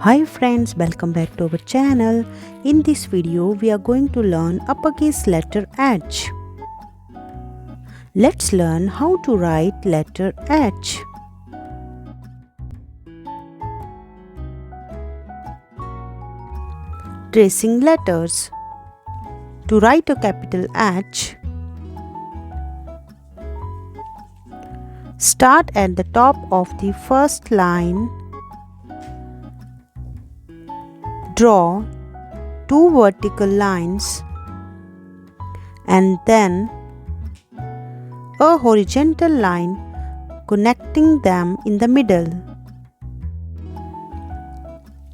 Hi friends, welcome back to our channel. In this video, we are going to learn uppercase letter H. Let's learn how to write letter H. Tracing letters. To write a capital H, start at the top of the first line. Draw two vertical lines and then a horizontal line connecting them in the middle.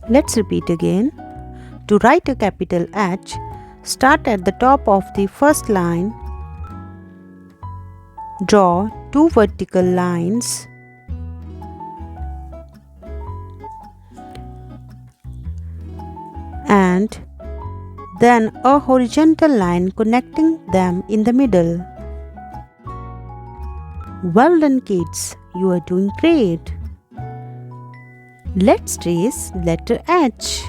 Let's repeat again. To write a capital H, start at the top of the first line. Draw two vertical lines and then a horizontal line connecting them in the middle. Well done kids, you are doing great. Let's trace letter H.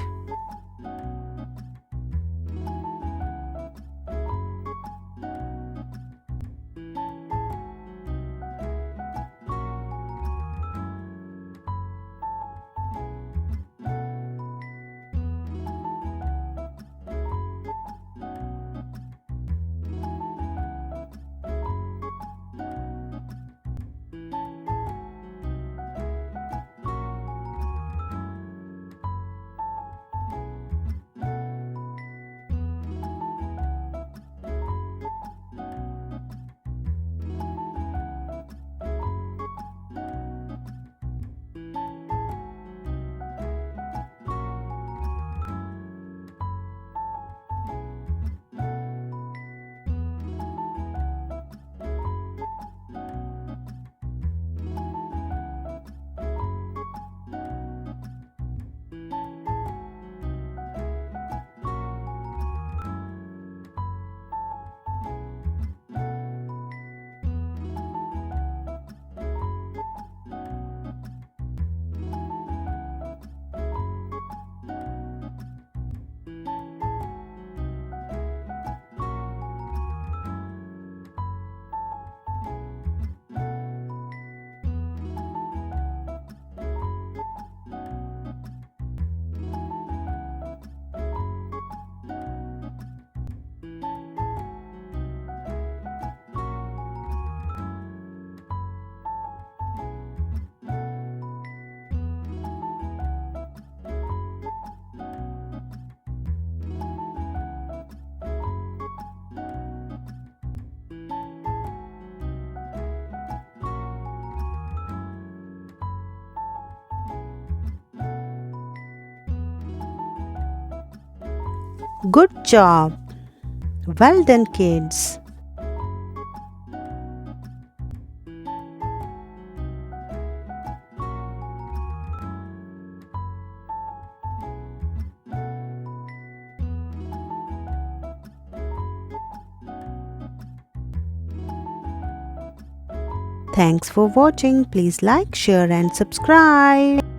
Good job! Well done kids! Thanks for watching. Please like, share and subscribe.